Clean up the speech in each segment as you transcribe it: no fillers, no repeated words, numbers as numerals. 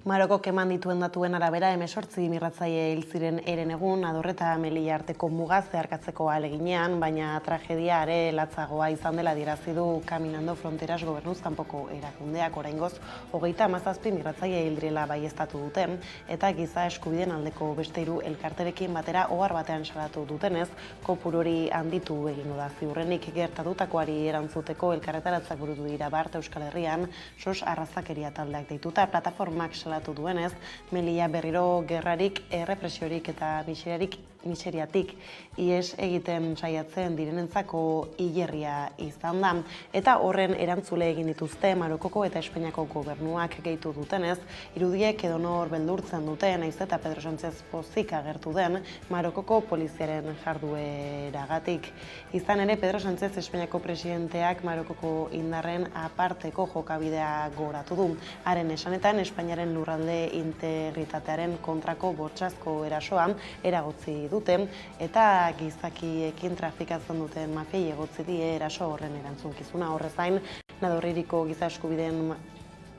Marokok eman dituen datuen arabera 18 migratzaile hil ziren herenegun Ador eta Melilla arteko muga zeharkatzeko ahaleginean, baina tragedia are latzagoa izan dela adierazi du Caminando Fronteras gobernuz kanpoko erakundeak. Oraingoz 37 migratzaile hil direla baieztatu dute eta giza eskubideen aldeko beste 3 elkarterekin batera ohar batean salatu dutenez, kopuru hori handitu egingo da. Ziurrenik gertatutakoari erantzuteko elkarretaratzak burutu dira Bart Euskal Herrian, sos arrazakeria taldeak deituta plataformak salatu duenez, Melilla berriro gerrarik, errepresiorik eta miseriatik ihes egiten saiatzen direnentzako hilerria izan da. Eta horren erantzule egin dituzte Marokoko eta Espainiako gobernuak gehitu dutenez, irudiek edonor beldurtzen dute, nahiz eta Pedro Sánchez pozik agertu den Marokoko poliziaren jardueragatik. Izan ere, Pedro Sánchez Espainiako presidenteak Marokoko indarren aparteko jokabidea goratu du. Haren esanetan, Espainiaren lurralde integritatearen kontrako bortxazko erasoa eragotzi dute eta gizakiekin trafikatzen duten mafiei egotzi die eraso horren erantzunkizuna. Horrez gain, Nadorririko giza eskubideen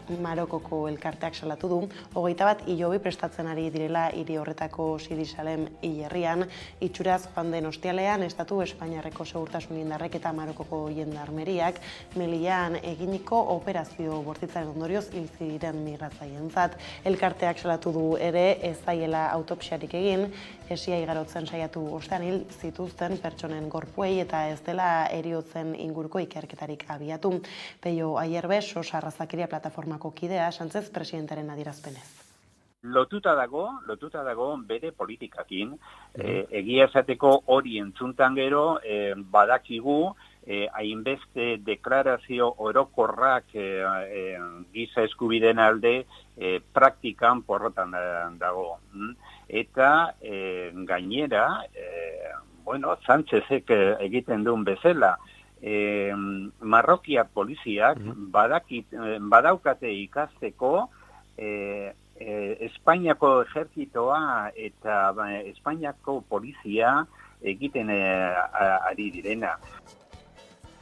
Marokoko elkarteak salatu du, 21 hilobi prestatzen ari direla hiri horretako Sidi Salem hilerrian, itxuraz joan den ostialean Estatu Espainiarreko segurtasun indarrek eta Marokoko jendarmeriak Melillan eginiko operazio bortitzaren ondorioz hil ziren migratzailentzat. Elkarteak salatu du ere ez zaiela autopsiarik egin, hesia igarotzen saiatu ostean hil zituzten pertsonen gorpuei eta ez dela heriotzen inguruko ikerketarik abiatu. Peio Ayerbe, sos arrazakeria plataformako kidea, Sánchez presidentaren adierazpenez. Lotuta dago bere politikakin, egia esateko hori entzuntan gero, badakigu, hainbeste deklarazio orokorrak giza eskubideen alde praktikan porrotan dago. Eta gainera, Sánchezek egiten duen bezala, Marrokiar poliziak badaukate ikasteko Espainiako ejertzitoa eta Espainiako polizia egiten ari direna.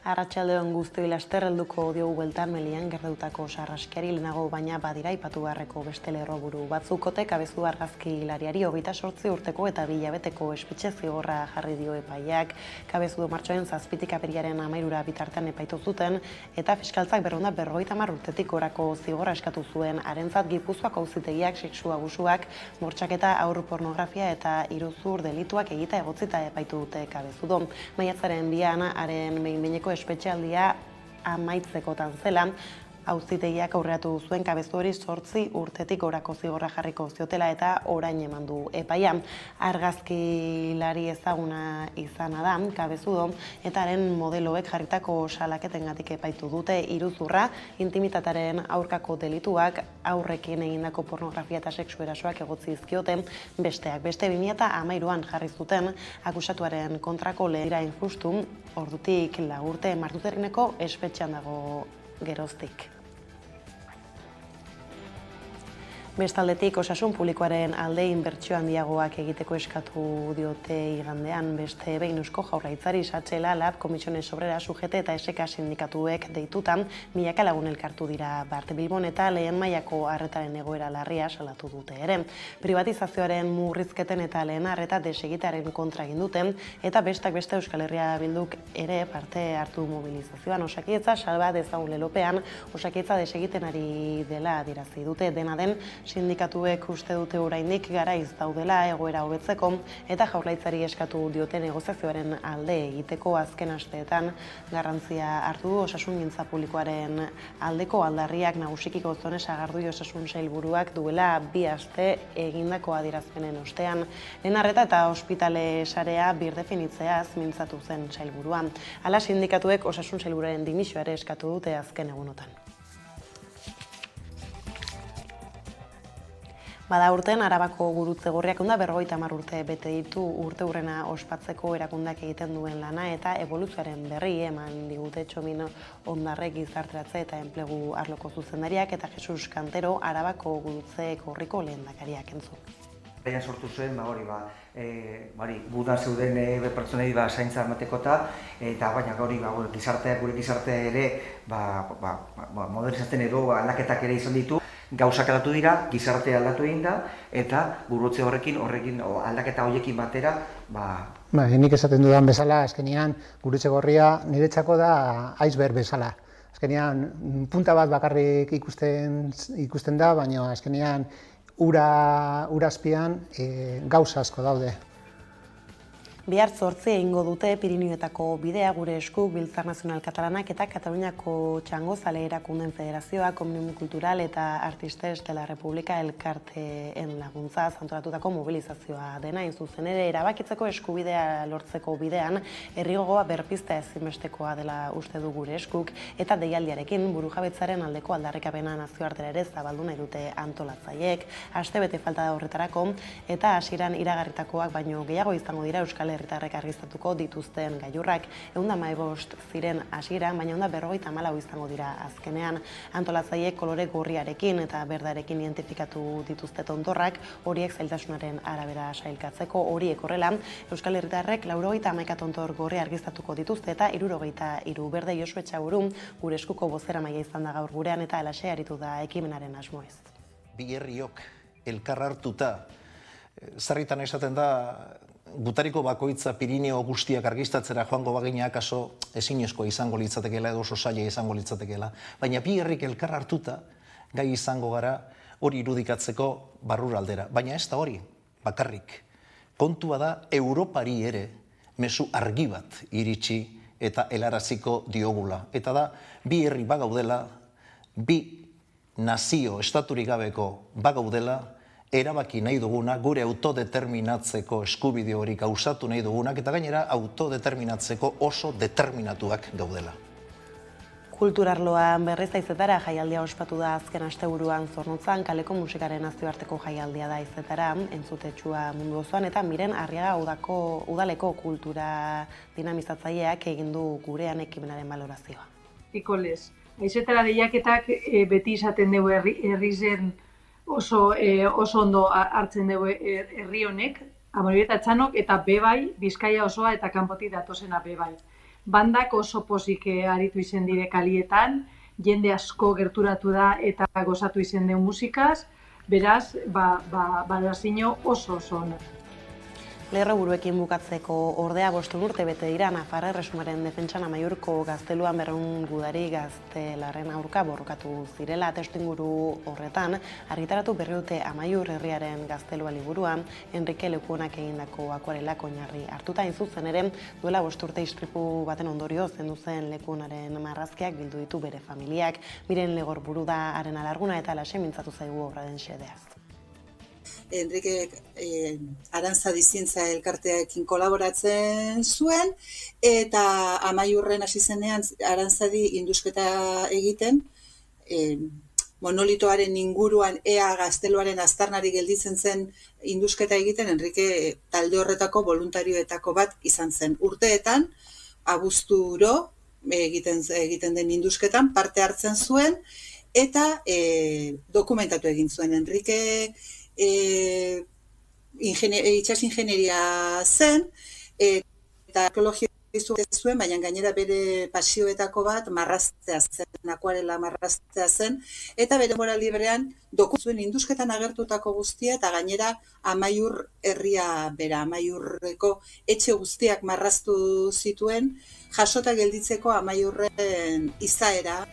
Arratsaldeon guztioi laster helduko diogu bueltan Melillan gertatutako sarraskiari lehenago baina badira aipatu beharreko beste lerroburu batzukote kabezu argazki hilariari 28 urteko eta 2 hilabeteko espetxe zigorra jarri dio epaileak. Kabezu martxoaren 7tik apirilaren 13 bitartean epaitu zuten eta fiskaltzak 250 urtetik gorako zigorra eskatu zuen. Harentzat Gipuzkoako auzitegiak sexu abusuak, bortxaketa, haur pornografia eta iruzur delituak egita egotzita epaitu dute kabezudon. Maiatzaren 2an haren behin-behineko espetxealdia amaitzekotan zela, auzitegiak aurreratu zuen kabezu hori 8 urtetik gorako zigorra jarriko ziotela eta orain eman du epaia. Argazkilari ezaguna izana da kabezudo eta haren modeloek jarritako salaketengatik epaitu dute iruzurra, intimitatearen aurkako delituak, aurrekin egindako pornografia eta sexu erasoak egotzi dizkiote, besteak beste 2013an jarri zuten akusatuaren kontrako lehira injustu, ordutik 4 urte Martuterrineko espetxean dago geroztik. Bestaldetik, osasun publikoaren alde inbertsio handiagoak egiteko eskatu diote igandean beste behin Eusko Jaurlaritzari Satxela, Lab, Komisiones Obrera, UGT eta SK sindikatuek deitutan milaka lagun elkartu dira Bart Bilbon eta lehen mailako arretaren egoera larria salatu dute ere. Privatizazioaren murrizketen eta lehen arreta desegitearen kontra egin duten eta bestak beste Euskal Herria Bilduk ere parte hartu mobilizazioan. Osakidetza salba dezagun lelopean, Osakidetza desegiten ari dela adierazi dute. Dena den, sindikatuek uste dute oraindik garaiz daudela egoera hobetzeko eta Jaurlaritzari eskatu diote negoziazioaren alde egiteko azken asteetan garrantzia hartu du osasungintza publikoaren aldeko aldarriak nagusiki Gozone Sagardui osasun sailburuak duela 2 aste egindako adierazpenen ostean. Lehen arreta eta ospitale sarea birdefinitzeaz mintzatu zen sailburua. Hala sindikatuek osasun sailburuaren dimisioa ere eskatu dute azken egunotan. Bada urten, Arabako gurutze gorriak 50 urte bete ditu urteurrena ospatzeko erakundeak egiten duen lana eta eboluzioaren berri eman digute Txomin Ondarrek gizarteratze eta enplegu arloko zuzendariak eta Jesus Kantero Arabako gurutze gorriko lehendakariak entzun. Baian sortu zuen, gudan zeuden pertsonei zaintza ematekota, eta baina gure gizartea ere modernizatzen edo aldaketak ere izan ditu. gauzak aldatu dira, gizartea aldatu egin da, eta gurutze horrekin aldaketa horiekin batera, nik esaten dudan bezala, azkenean gurutze gorria niretzako da iceberg bezala. Azkenean punta bat bakarrik ikusten da, baina azkenean ura azpian gauza asko daude. Bihar 8 egingo dute Pirinioetako bidea gure esku Biltzar Nazional Katalanak eta Kataluniako Txangozale Erakundeen Federazioa, Omnium Kultural eta Artistes de la República elkarteen laguntza antolatutako mobilizazioa dena, hain zuzen ere erabakitzeko eskubidea lortzeko bidean herrigogoa berpiztea ezinbestekoa dela uste du gure eskuk eta deialdiarekin burujabetzaren aldeko aldarrikapena nazioartera ere zabaldu nahi dute antolatzaileek. Astebete falta da horretarako eta hasieran iragarritakoak baino gehiago izango dira Euskal Herritarrek argiztatuko dituzten gailurrak. 115 ziren hasieran, baina 154 izango dira azkenean. Antolatzaileek kolore gorriarekin eta berdarekin identifikatu dituzte tontorrak, horiek zailtasunaren arabera sailkatzeko. Horiek horrela, Euskal Herritarrek 91 tontor gorri argiztatuko dituzte eta 63 berde. Josu Etxaburu gure eskuko bozeramailea izan da gaur gurean eta halaxe aritu da ekimenaren asmoez. Bi herriok elkar hartuta, sarritan esaten da, gutariko bakoitza Pirineo guztiak argistatzera joango bagina akaso ezinezkoa izango litzatekeela edo oso zaila izango litzatekeela. Baina bi herrik elkar hartuta gai izango gara hori irudikatzeko barruraldera. Baina ez da hori, bakarrik. Kontua da Europari ere mezu argi bat iritsi eta helaraziko diogula. Eta da, bi herri bagaudela, bi nazio estaturik gabeko bagaudela, erabaki nahi duguna, gure autodeterminatzeko eskubide hori gauzatu nahi dugunak, eta gainera autodeterminatzeko oso determinatuak gaudela. Kulturarloan berriz aizetara jaialdia ospatu da azken asteburuan Zornotzan, kaleko musikaren nazioarteko jaialdia da aizetara, entzutetsua mundu osoan, eta Miren Arriaga udaleko kultura dinamizatzaileak egin du gurean ekimenaren balorazioa. Ikolez, aizetara lehiaketak beti izaten dugu herrizen oso ondo hartzen dugu herri honek, Amorebieta Txanok eta bebai, Bizkaia osoa eta kanpotik datozena bebai. Bandak oso pozik aritu izen dire kalietan, jende asko gerturatu da eta gozatu izen du musikaz, beraz, balorazio oso ona. Lerroburuekin bukatzeko ordea 5 urte bete dira Nafarra Erresumaren defentsan Amaiurko gazteluan 200 gudari gaztelarren aurka borrokatu zirela. Testuinguru horretan argitaratu berri dute Amaiur herriaren gaztelua liburua Enrique Lekuonak egindako akuarelak oinarri hartuta. Hain zuzen ere duela 5 urte istripu baten ondorio zendu zen Lekuonaren marrazkiak bildu ditu bere familiak. Miren Legorburu da haren alarguna eta halaxe mintzatu zaigu obraren xedeaz. Enrique Arantzadi Zientza elkartearekin kolaboratzen zuen, eta Amaiurren hasi zenean Arantzadi indusketa egiten, monolitoaren inguruan ea gazteluaren aztarnari gelditzen zen indusketa egiten, Enrique talde horretako voluntarioetako bat izan zen. Urteetan, abuzturo egiten den indusketan parte hartzen zuen, eta dokumentatu egin zuen. Enrique itsas ingenieria zen, eta arkeologia zuen, baina gainera bere pasioetako bat marraztea zen, akuarela marraztea zen, eta bere denbora librean zuen indusketan agertutako guztia, eta gainera Amaiur herria bera, Amaiurreko etxe guztiak marraztu zituen, jasota gelditzeko Amaiurren izaera.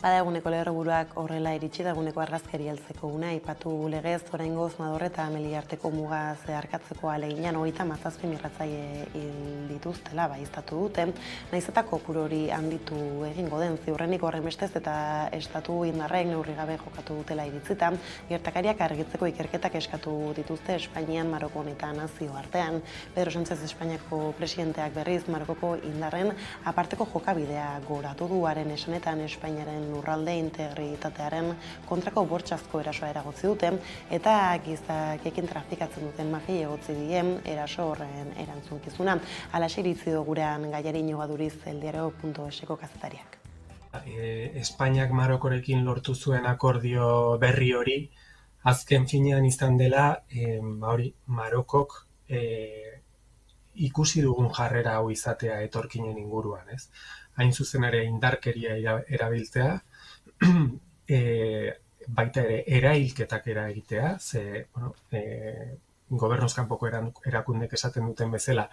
Bada eguneko lerroburuak horrela iritsi da eguneko argazkeri heltzeko una, aipatu legez oraingoz Madorre eta Meli arteko muga zeharkatzeko ahaleginean 37 mirratzaile hil dituztela baieztatu dute. Nahiz eta kopuru hori handitu egingo den, ziurrenik horrenbestez eta estatu indarrek neurri gabe jokatu dutela iritzita, gertakariak argitzeko ikerketak eskatu dituzte Espainian, Marokon eta nazioartean. Pedro Sánchez Espainiako presidenteak berriz Marokoko indarren aparteko jokabidea goratu du, haren esanetan Espainiaren lurralde integritatearen kontrako bortxazko erasoa eragotzi dute eta gizakekin trafikatzen duten mafiei egotzi dien eraso horren erantzunkizuna. Halaxe iritzi du gurean gaiari inobaduriz eldiario.eseko kazetariak. Espainiak Marokorekin lortu zuen akordio berri hori azken finean izan dela Marokok ikusi dugun jarrera hau izatea etorkinen inguruan, ez? Hain zuzen ere indarkeria erabiltzea, baita ere erailketak eragitea, ze, bueno, gobernuz kanpoko erakundek esaten duten bezala,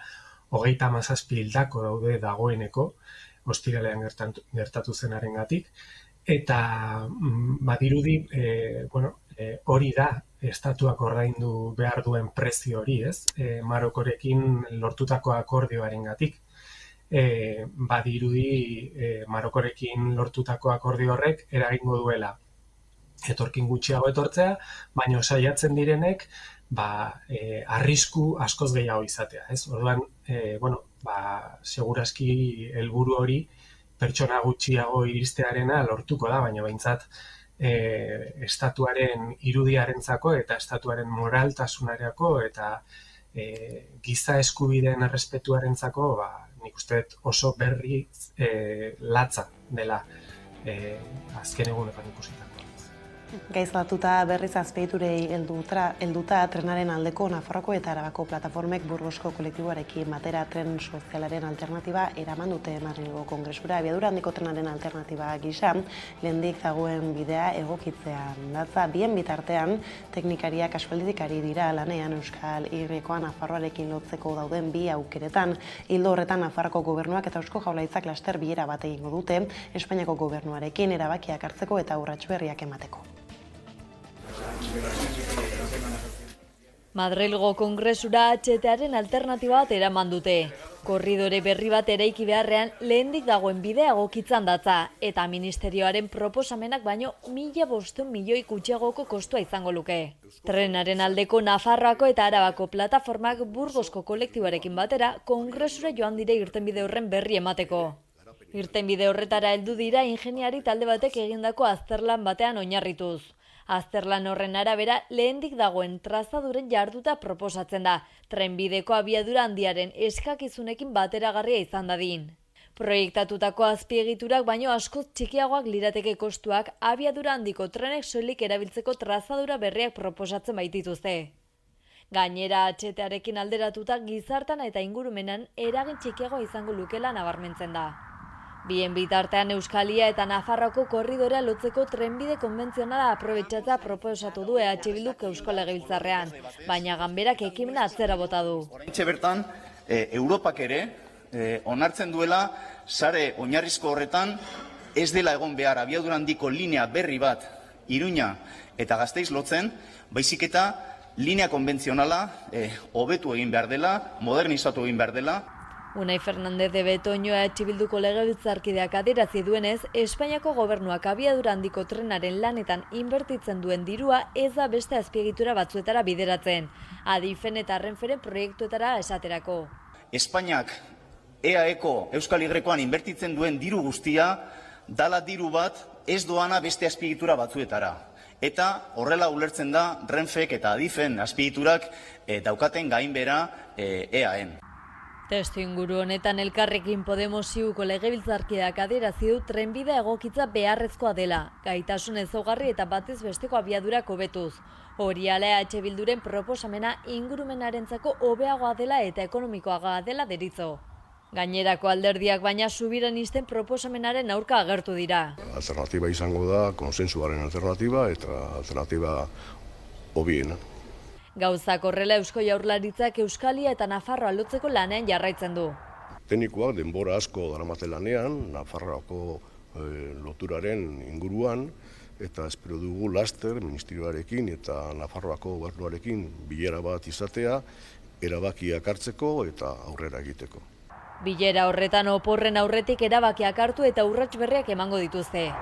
37 hildako daude dagoeneko, ostiralean gertatu zenarengatik, eta badirudi, hori da estatuak ordaindu behar duen prezio hori, ez? Marokorekin lortutako akordioarengatik. Badirudi Marokorekin lortutako akordio horrek eragingo duela etorkin gutxiago etortzea, baina saiatzen direnek arrisku askoz gehiago izatea, ez? Orduan, seguraski helburu hori pertsona gutxiago iristearena lortuko da, baina behintzat estatuaren irudiarentzako eta estatuaren moraltasunarako eta giza eskubideen errespetuarentzako, nik uste oso berri latza dela azken egunetan ikusitako. Gaizlatuta berriz azpeiturei helduta trenaren aldeko Nafarroako eta Arabako plataformek Burgosko kolektiboarekin batera tren sozialaren alternatiba eraman dute Madrilgo Kongresura. Abiadura handiko trenaren alternatiba gisa, lehendik dagoen bidea egokitzean datza. Bien bitartean, teknikariak aspalditik ari dira lanean Euskal Y-koa Nafarroarekin lotzeko dauden bi aukeretan. Ildo horretan Nafarroako gobernuak eta Eusko Jaurlaritzak laster bilera bat egingo dute Espainiako gobernuarekin erabakiak hartzeko eta urrats berriak emateko. Madrilgo Kongresura HTaren alternatiba bat eraman dute. Korridore berri bat eraiki beharrean lehendik dagoen bidea egokitzan datza eta ministerioaren proposamenak baino 1.500 milioi gutxiagoko kostua izango luke. Trenaren aldeko Nafarroako eta Arabako plataformak Burgosko kolektiboarekin batera Kongresura joan dire irtenbide horren berri emateko. Irtenbide horretara heldu dira ingeniari talde batek egindako azterlan batean oinarrituz. Azterlan horren arabera, lehendik dagoen trazaduren jarduta proposatzen da, trenbideko abiadura handiaren eskakizunekin bateragarria izan dadin. Proiektatutako azpiegiturak baino askoz txikiagoak lirateke kostuak abiadura handiko trenek soilik erabiltzeko trazadura berriak proposatzen baitituzte. Gainera, HTarekin alderatuta gizartan eta ingurumenan eragin txikiagoa izango lukela nabarmentzen da. Bien bitartean Euskalia eta Nafarroako korridorea lotzeko trenbide konbentzionala aprobetxatza proposatu du EH Bilduk Eusko Legebiltzarrean, baina ganberak ekimena atzera bota du. Oraintxe bertan, Europak ere onartzen duela sare oinarrizko horretan ez dela egon behar abiadura handiko linea berri bat Iruña eta Gasteiz lotzen, baizik eta linea konbentzionala hobetu egin behar dela, modernizatu egin behar dela. Unai Fernandez de Betoño EH Bilduko legebiltzarkideak adierazi duenez, Espainiako gobernuak abiadura handiko trenaren lanetan inbertitzen duen dirua ez da beste azpiegitura batzuetara bideratzen, Adifen eta Renferen proiektuetara esaterako. Espainiak EAEko Euskal Y-koan inbertitzen duen diru guztia dala diru bat ez doana beste azpiegitura batzuetara. Eta horrela ulertzen da Renfek eta Adifen azpiegiturak daukaten gainbera EAen. Testu inguru honetan Elkarrekin Podemos Iuko legebiltzarkideak adierazi du trenbidea egokitza beharrezkoa dela, gaitasun ezaugarri eta batez besteko abiadurak hobetuz. Hori ala EH Bilduren proposamena ingurumenarentzako hobeagoa dela eta ekonomikoagoa dela deritzo. Gainerako alderdiak baina subiranisten proposamenaren aurka agertu dira. Alternatiba izango da konsensuaren alternatiba eta alternatiba hobiena. Gauzak horrela Eusko Jaurlaritzak Euskalia eta Nafarroa lotzeko lanean jarraitzen du. Teknikoak denbora asko daramate lanean, Nafarroako loturaren inguruan, eta espero dugu laster ministerioarekin eta Nafarroako gobernuarekin bilera bat izatea, erabakiak hartzeko eta aurrera egiteko. Bilera horretan oporren aurretik erabakiak hartu eta urrats berriak emango dituzte.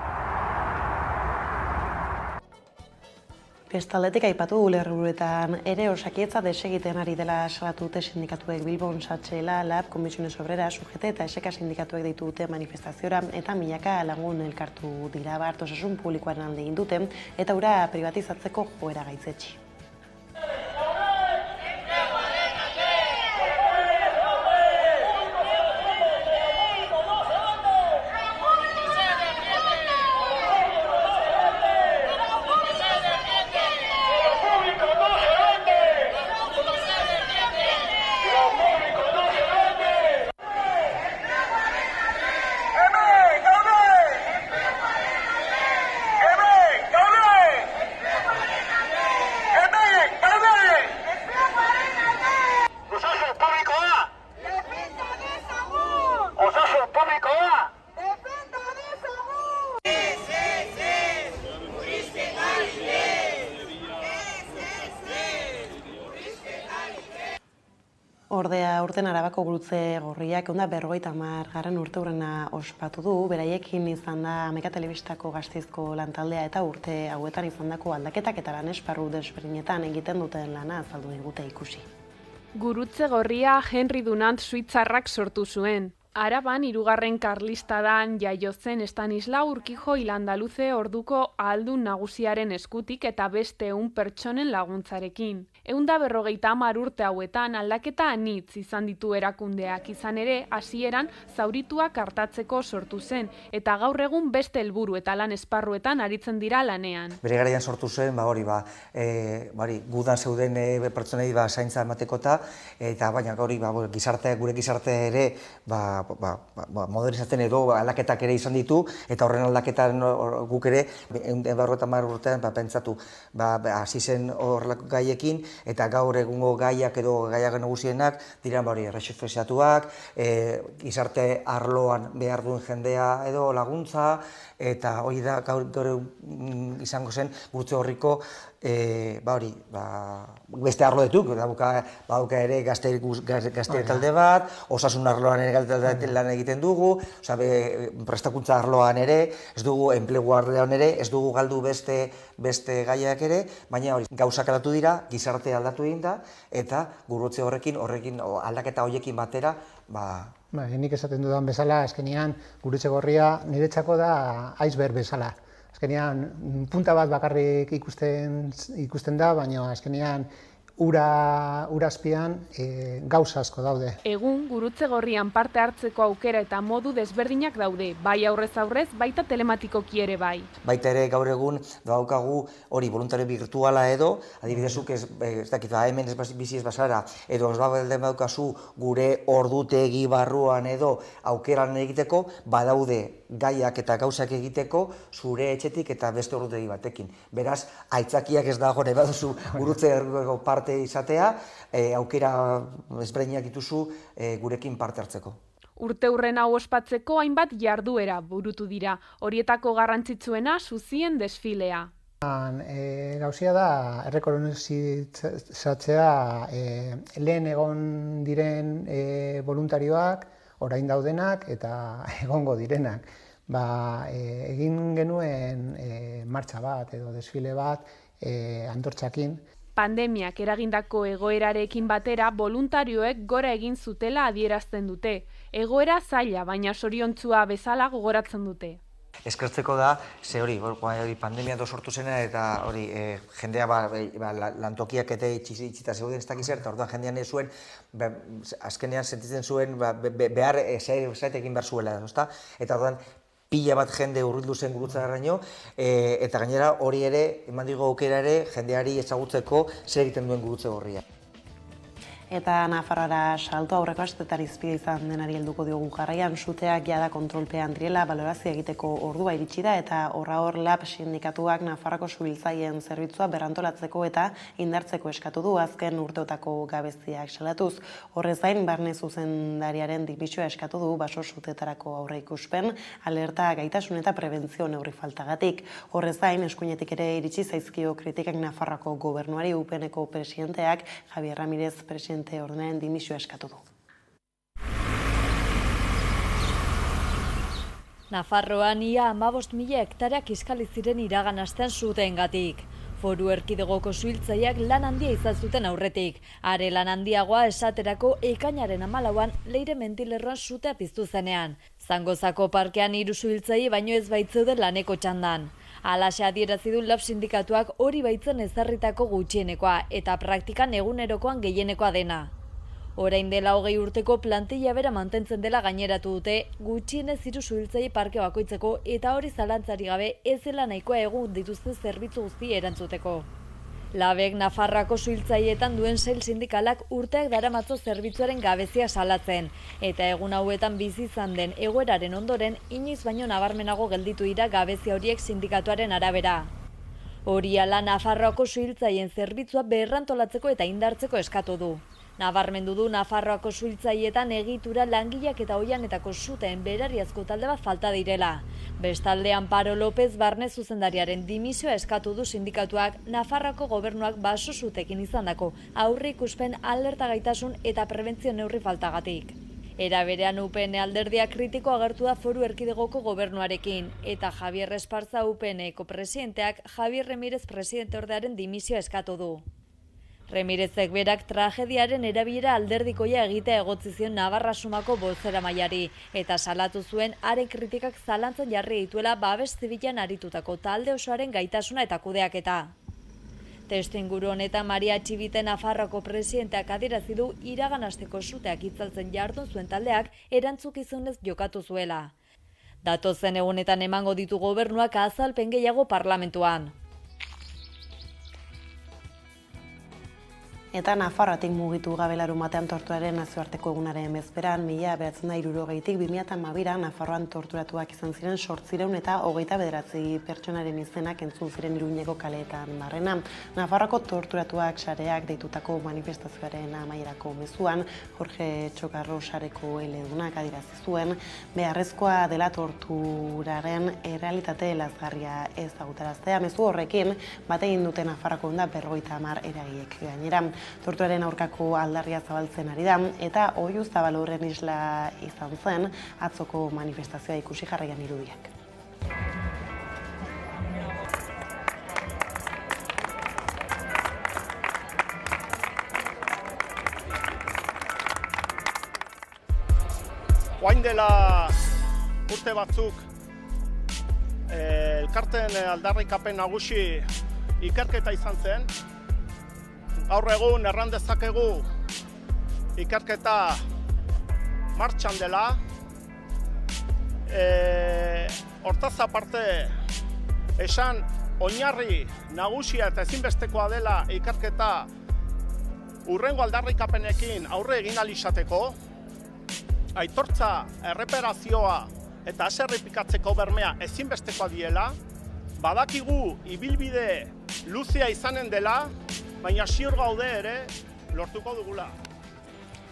Bestaldetik aipatu ulerburuetan ere Osakidetza desegiten ari dela salatu dute sindikatuek Bilbon Satxela, Lab, Comisiones Obreras, UGT eta Eseka sindikatuek deitu dute manifestaziora eta milaka lagun elkartu dira osasun publikoaren alde egin dute eta ura privatizatzeko joera gaitzetsi. Ordea urten Arabako Gurutze Gorriak 150. urteurrena ospatu du, beraiekin izan da Hamaika Telebistako Gasteizko lantaldea eta urte hauetan izandako aldaketak eta lan esparru desberdinetan egiten duten lana azaldu digute ikusi. Gurutze Gorria Henry Dunant suitzarrak sortu zuen. Araban 3. Karlistadan jaio zen Estanislau Urkijo Ilandaluze orduko ahaldun nagusiaren eskutik eta beste 100 pertsonen laguntzarekin. 150 urte hauetan aldaketa anitz izan ditu erakundeak, izan ere hasieran zaurituak artatzeko sortu zen eta gaur egun beste helburu eta lan esparruetan aritzen dira lanean. Bere garaian sortu zen, gudan zeuden pertsonei zaintza ematekota, eta baina gure gizartea ere modernizatzen edo aldaketak ere izan ditu, eta horren aldaketan guk ere 150 urtean pentsatu hasi zen horrelako gaiekin, eta gaur egungo gaiak edo gaiak nagusienak dira erreflexiatuak, gizarte arloan behar duen jendea edo laguntza, eta hori da gaur izango zen Gurutze Gorriko beste arlo dituk, badauka ere gazte talde bat, osasun arloan ere lan egiten dugu, prestakuntza arloan ere, ez dugu enplegu arloan ere, ez dugu galdu beste gaiak ere, baina gauzak aldatu dira, gizarte aldatu egin da, eta Gurutze horrekin aldaketa horiekin batera, nik esaten dudan bezala, azkenean Gurutze Gorria niretzako da iceberg bezala. Azkenean punta bat bakarrik ikusten da, baina azkenean ura azpian gauza asko daude. Egun Gurutze Gorrian parte hartzeko aukera eta modu desberdinak daude, bai aurrez aurrez, baita telematikoki ere bai. Baita ere gaur egun daukagu hori voluntario virtuala edo, adibidezuk ez dakit, hemen bizi ez bazara, edo ez badaukazu gure ordutegi barruan edo aukeran egiteko, badaude gaiak eta gauzak egiteko zure etxetik eta beste ordutegi batekin. Beraz, aitzakiak ez dago nahi baduzu Gurutze Gorriko parte izatea, aukera ezberdinak dituzu gurekin parte hartzeko. Urteurren hau ospatzeko hainbat jarduera burutu dira, horietako garrantzitsuena Suzien desfilea. Gauzia da errekonozitzea lehen egon diren voluntarioak, orain daudenak eta egongo direnak. Egin genuen martxa bat edo desfile bat antortxakin. Pandemiak eragindako egoerarekin batera voluntarioek gora egin zutela adierazten dute. Egoera zaila, baina zoriontzua bezala gogoratzen dute. Eskertzeko da, ze hori pandemia sortu zena eta hori jendea lantokiak eta itxita zeuden ez dakiz eta orduan jendean ez zuen, azkenean sentitzen zuen behar zaitekin behar zuela, eta orduan pila bat jende hurbildu zen Gurutzeraino, eta gainera hori ere, eman digu aukera ere, jendeari ezagutzeko zer egiten duen Gurutze Gorria. Eta Nafarroara salto aurreko asteetan izpide izan denari helduko diogu jarraian, suteak jada kontrolpean direla, balorazio egiteko ordua iritsi da eta hor LAB sindikatuak Nafarroako suhiltzaileen zerbitzua berrantolatzeko eta indartzeko eskatu du azken urteotako gabeziak salatuz. Horrez gain, barne zuzendariaren dimisioa eskatu du baso sutetarako aurreikuspen, alerta, gaitasun eta prebentzio neurri faltagatik. Horrez gain, eskuinetik ere iritsi zaizkio kritikak Nafarroako gobernuari UPNeko presidenteak, Javier Ramirez presidente ordenaren dimisioa eskatu du. Nafarroan ia 15.000 hektareak kiskali ziren iragan astean suteengatik. Foru erkidegoko suhiltzaileak lan handia izan zuten aurretik. Are lan handiagoa esaterako ekainaren 14an Leire Mendilerroan sutea piztu zenean. Zangozako parkean 3 suhiltzaile baino ez baitzeuden laneko txandan. Halaxe adierazi du LAB sindikatuak hori baitzen ezarritako gutxienekoa eta praktikan egunerokoan gehienekoa dena. Orain dela 20 urteko plantilla bera mantentzen dela gaineratu dute, gutxienez 3 suhiltzaile parke bakoitzeko eta hori zalantzari gabe ez dela nahikoa egun dituzte zerbitzu guzti erantzuteko. LABek Nafarroako suhiltzaileetan duen sail sindikalak urteak daramatzo zerbitzuaren gabezia salatzen, eta egun hauetan bizi izan den egoeraren ondoren inoiz baino nabarmenago gelditu dira gabezia horiek sindikatuaren arabera. Hori ala Nafarroako suhiltzaileen zerbitzua berrantolatzeko eta indartzeko eskatu du. Nabarmendu du Nafarroako suhiltzaietan egitura langileak eta oihanetako suteen berariazko talde bat falta direla. Bestalde, Amparo López barne zuzendariaren dimisioa eskatu du sindikatuak Nafarroako gobernuak baso sutekin izandako aurre ikuspen alerta gaitasun eta prebentzio neurri faltagatik. Era berean UPN alderdia kritiko agertu da Foru Erkidegoko gobernuarekin eta Javier Esparza UPNeko presidenteak Javier Remirez presidenteordearen dimisioa eskatu du. Remirezek berak tragediaren erabilera alderdikoia egitea egotzi zion Navarra Sumako bozeramaileari eta salatu zuen haren kritikak zalantzan jarri dituela babes zibilan aritutako talde osoaren gaitasuna eta kudeaketa. Testuinguru honetan Maria Txibite Nafarroako presidenteak adierazi du iragan asteko suteak itzaltzen jardun zuen taldeak erantzukizunez jokatu zuela. Datozen egunetan emango ditu gobernuak azalpen gehiago parlamentuan. Eta Nafarroatik mugitu gabe larunbatean torturaren nazioarteko egunaren bezperan, 1960tik 2012 Nafarroan torturatuak izan ziren 800 eta 29 pertsonaren izenak entzun ziren Iruñeko kaleetan barrena. Nafarroako torturatuak sareak deitutako manifestazioaren amaierako mezuan, Jorge Txokarro sareko eledunak adierazi zuen, beharrezkoa dela torturaren errealitate lazgarria ezagutaraztea. Mezu horrekin, bat egin dute Nafarroako 50 eragileek gainera. Torturaren aurkako aldarria zabaltzen ari da, eta Oihu Zabalurren isla izan zen atzoko manifestazioa ikusi jarraian irudiak. Orain dela urte batzuk elkarteen aldarrikapen nagusi ikerketa izan zen. Gaur egun erran dezakegu ikerketa martxan dela. Hortaz aparte, esan oinarri nagusia eta ezinbestekoa dela ikerketa hurrengo aldarrikapenekin aurre egin ahal izateko, aitortza, erreparazioa eta ez errepikatzeko bermea ezinbestekoa diela, badakigu ibilbide luzea izanen dela, baina ziur gaude ere lortuko dugula.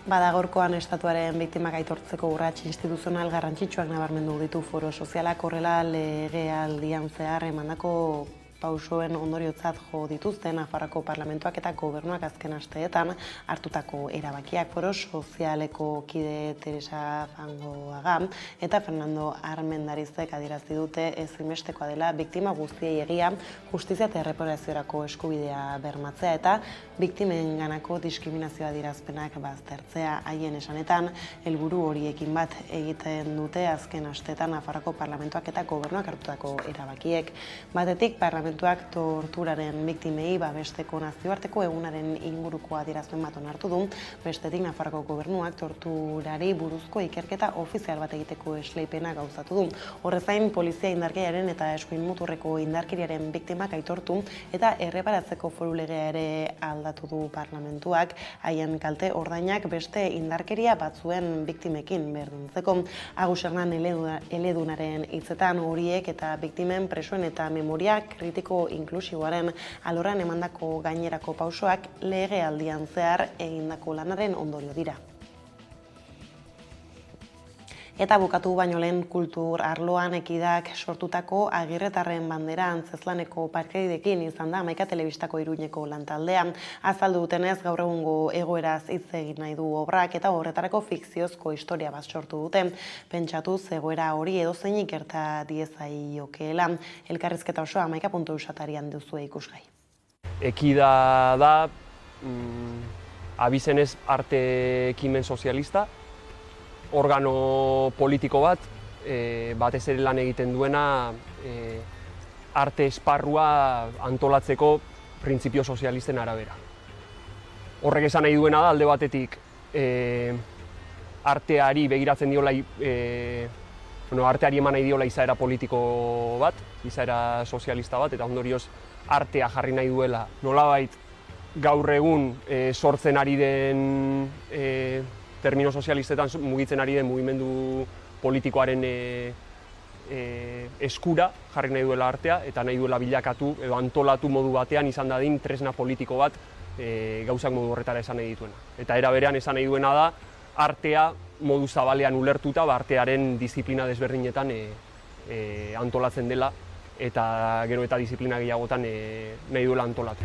Bada gaurkoan estatuaren biktimak aitortzeko urrats instituzional garrantzitsuak nabarmendu ditu Foro Sozialak, horrela legealdian zehar emandako pausoen ondoriotzat jo dituzte Nafarroako parlamentuak eta gobernuak azken asteetan hartutako erabakiak. Foro Sozialeko kide Teresa Fangoaga eta Fernando Armendarizek adierazi dute ezinbestekoa dela biktima guztiei egia, justizia eta erreparaziorako eskubidea bermatzea eta biktimenganako diskriminazioa adierazpenak baztertzea. Haien esanetan, helburu horiekin bat egiten dute azken asteetan Nafarroako parlamentuak eta gobernuak hartutako erabakiek. Batetik, parlamentuak torturaren biktimei babesteko nazioarteko egunaren inguruko adierazpen bat onartu du, bestetik Nafarroako gobernuak torturari buruzko ikerketa ofizial bat egiteko esleipena gauzatu du. Horrez gain, polizia indarkeriaren eta eskuin muturreko indarkeriaren biktimak aitortu eta erreparatzeko foru legea ere aldatu du parlamentuak, haien kalte ordainak beste indarkeria batzuen biktimekin berdintzeko. Agus Hernan eledunaren hitzetan horiek eta biktimen presoen eta memoria kritiko inklusiboaren alorran emandako gainerako pausoak legealdian zehar egindako lanaren ondorio dira. Eta bukatu baino lehen kultur arloan ekidak sortutako Agirretarren bandera antzezlaneko parkeidekin izan da 11 telebistako Iruñeko lantaldea. Azaldu dutenez gaur egungo egoeraz hitz egin nahi du obrak eta horretarako fikziozko historia bat sortu dute. Pentsatuz egoera hori edozeinik gerta diezaiokeela. Elkarrizketa osoa 11.eus atarian duzue ikusgai. Ekida da abizenez arte ekimen sozialista, organo politiko bat, batez ere lan egiten duena arte esparrua antolatzeko printzipio sozialisten arabera. Horrek esan nahi duena da, alde batetik arteari begiratzen diola, arteari eman nahi diola izaera politiko bat, izaera sozialista bat, eta ondorioz artea jarri nahi duela nolabait gaur egun sortzen ari den termino sozialistetan mugitzen ari den mugimendu politikoaren eskura jarri nahi duela artea eta nahi duela bilakatu edo antolatu modu batean izan dadin tresna politiko bat gauzak modu horretara esan nahi dituena. Eta era berean esan nahi duena da artea modu zabalean ulertuta, artearen disiplina desberdinetan antolatzen dela eta gero eta disiplina gehiagotan nahi duela antolatu.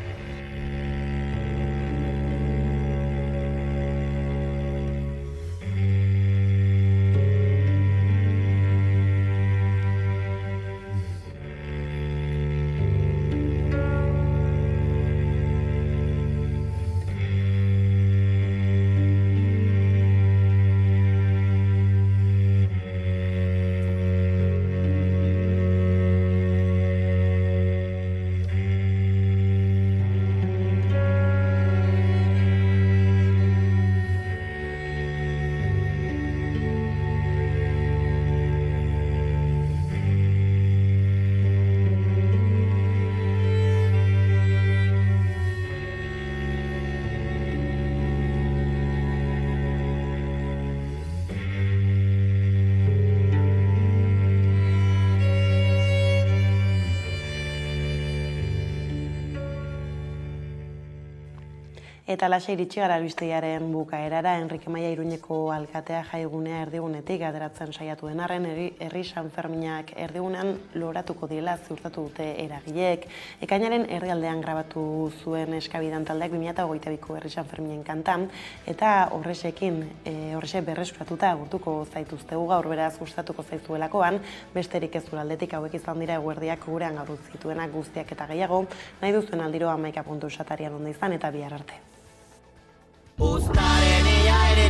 Eta laxe iritsi gara albistegiaren bukaerara, Enrique Maia Iruñeko alkatea Jaiegunea erdigunetik ateratzen saiatu den arren, herri Sanferminak erdigunean loratuko diela ziurtatu dute eragileek. Ekainaren herrialdean grabatu zuen Eskabidan taldeak 2022ko herri Sanferminen kantan, eta horrexekin berreskuratuta agurtuko zaituztegu gaur, beraz gustatuko zaizuelakoan, besterik ez aldetik hauek izan dira eguerdiak gurean gaur zituenak guztiak eta gehiago, nahi duzuen aldiro 11.satarian onda izan eta bihar arte. Uztaren ia ere